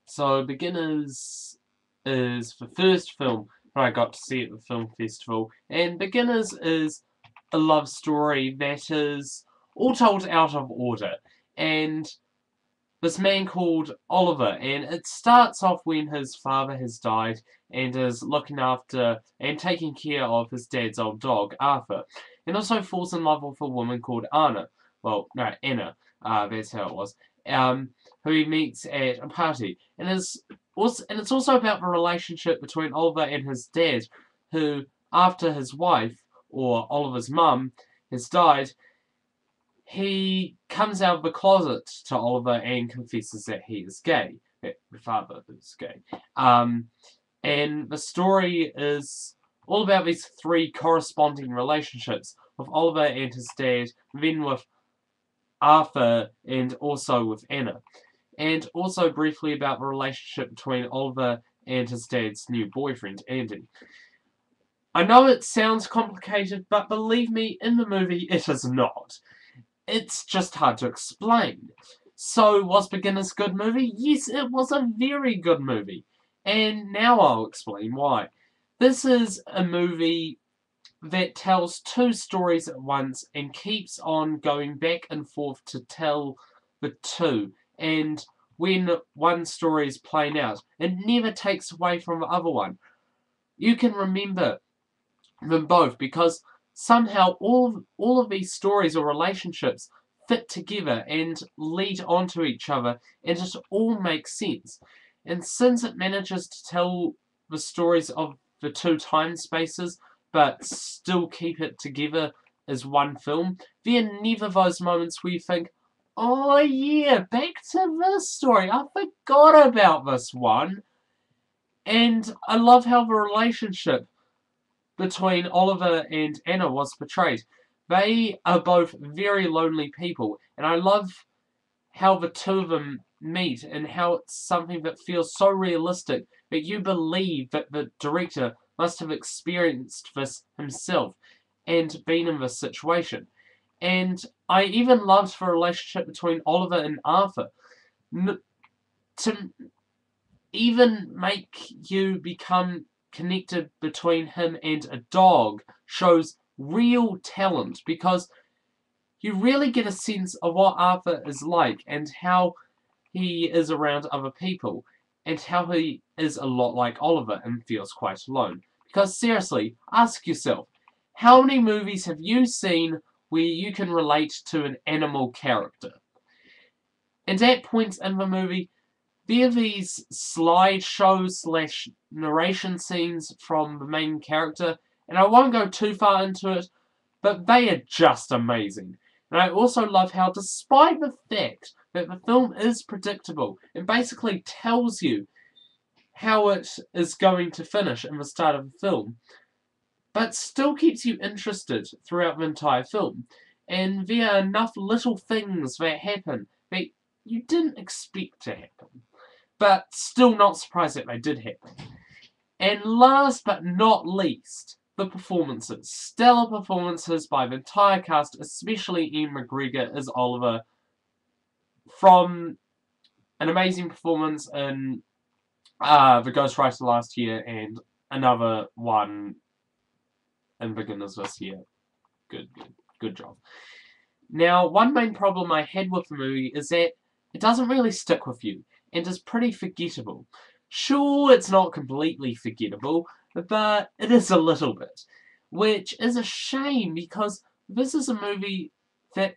So Beginners is the first film that I got to see at the film festival, and Beginners is a love story that is all told out of order. And this man called Oliver, and it starts off when his father has died and is looking after and taking care of his dad's old dog, Arthur, and also falls in love with a woman called Anna. Well, no, Anna. That's how it was. Um, who he meets at a party, and it's also about the relationship between Oliver and his dad, who, after his wife or Oliver's mum has died, he comes out of the closet to Oliver and confesses that he is gay, that the father is gay. Um, and the story is all about these three corresponding relationships with Oliver and his dad, then with Arthur, and also with Anna. And also briefly about the relationship between Oliver and his dad's new boyfriend, Andy. I know it sounds complicated, but believe me, in the movie it is not. It's just hard to explain. So, was Beginners a good movie? Yes, it was a very good movie. And now I'll explain why. This is a movie that tells two stories at once and keeps on going back and forth to tell the two. And when one story is playing out, it never takes away from the other one. You can remember them both because somehow all of these stories or relationships fit together and lead onto each other and just all make sense. And since it manages to tell the stories of the two time spaces but still keep it together as one film, there are never those moments where you think, oh yeah, back to this story. I forgot about this one. And I love how the relationship between Oliver and Anna was portrayed. They are both very lonely people, and I love how the two of them meet and how it's something that feels so realistic that you believe that the director must have experienced this himself and been in this situation. And I even loved the relationship between Oliver and Arthur. To even make you become connected between him and a dog shows real talent because you really get a sense of what Arthur is like and how he is around other people and how he is a lot like Oliver and feels quite alone. Because seriously, ask yourself, how many movies have you seen where you can relate to an animal character? And at points in the movie, there are these slideshows slash narration scenes from the main character, and I won't go too far into it, but they are just amazing. And I also love how, despite the fact that the film is predictable and basically tells you how it is going to finish in the start of the film, but still keeps you interested throughout the entire film. And there are enough little things that happen that you didn't expect to happen, but still not surprised that they did happen. And last but not least, the performances. Stellar performances by the entire cast, especially Ian McGregor as Oliver, from an amazing performance in The Ghostwriter last year and another one in Beginners this year. Good job. Now, one main problem I had with the movie is that it doesn't really stick with you and is pretty forgettable. Sure, it's not completely forgettable, but it is a little bit, which is a shame because this is a movie that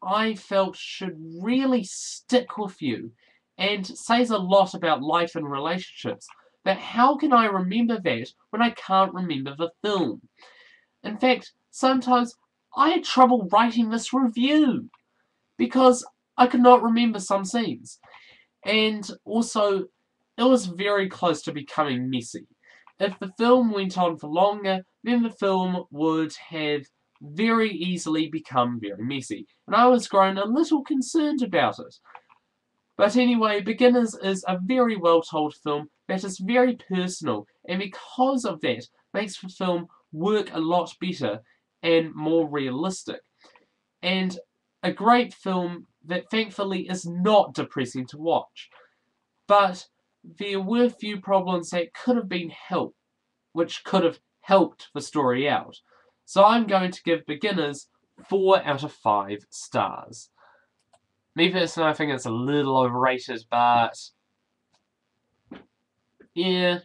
I felt should really stick with you and says a lot about life and relationships. But how can I remember that when I can't remember the film? In fact, sometimes I had trouble writing this review because I could not remember some scenes. And also, it was very close to becoming messy. If the film went on for longer, then the film would have very easily become very messy. And I was growing a little concerned about it. But anyway, Beginners is a very well told film that is very personal, and because of that, makes the film work a lot better and more realistic. And a great film that thankfully is not depressing to watch. But there were a few problems that could have been helped, which could have helped the story out. So I'm going to give Beginners 4 out of 5 stars. Me personally, I think it's a little overrated, but yeah,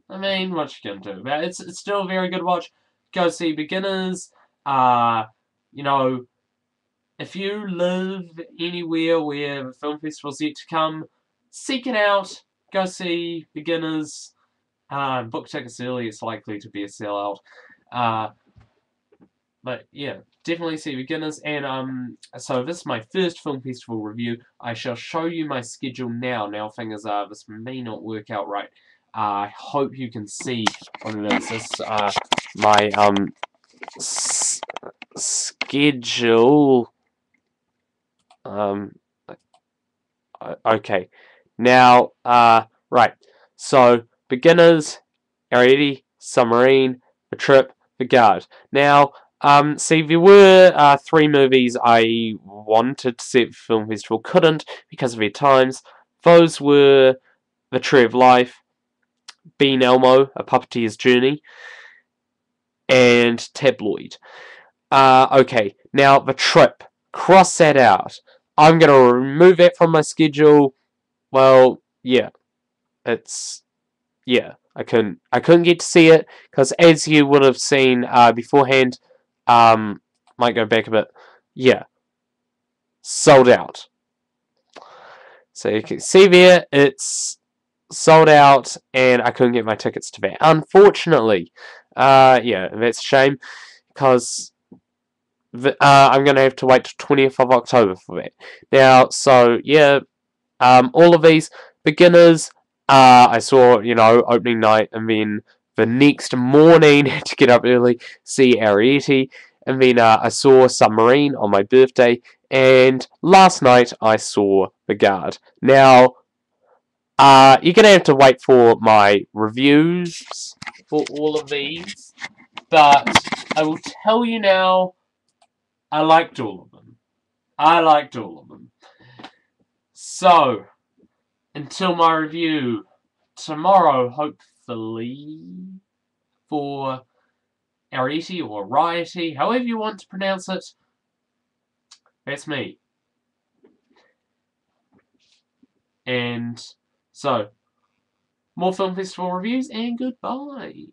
I mean, what you can do? But it's still a very good watch. Go see Beginners. You know, if you live anywhere where the film festival's yet to come, seek it out. Go see Beginners. Book tickets early, it's likely to be a sellout. But yeah, definitely see Beginners. And so this is my first film festival review. I shall show you my schedule now. Now, thing is, this may not work out right. I hope you can see what it is. This my schedule. Okay. Now, right. So Beginners, Ariete, Submarine, The Trip, The Guard. Now, see, there were 3 movies I wanted to see at the film festival, couldn't because of their times. Those were The Tree of Life, Bean Elmo, A Puppeteer's Journey, and Tabloid. Okay, now The Trip. Cross that out. I'm going to remove that from my schedule. Well, yeah. I couldn't get to see it because, as you would have seen beforehand, might go back a bit. Yeah, sold out. So you can see there, it's sold out, and I couldn't get my tickets to that. Unfortunately, yeah, that's a shame because I'm gonna have to wait till 20th of October for that. Now, so yeah, all of these Beginners. I saw, opening night, and then the next morning, had to get up early, see Ariete, and then I saw Submarine on my birthday, and last night I saw The Guard. Now, you're going to have to wait for my reviews for all of these, but I will tell you now, I liked all of them. I liked all of them. So, until my review tomorrow, hopefully, for Ariete or Riety, however you want to pronounce it, that's me. And so, more film festival reviews, and goodbye.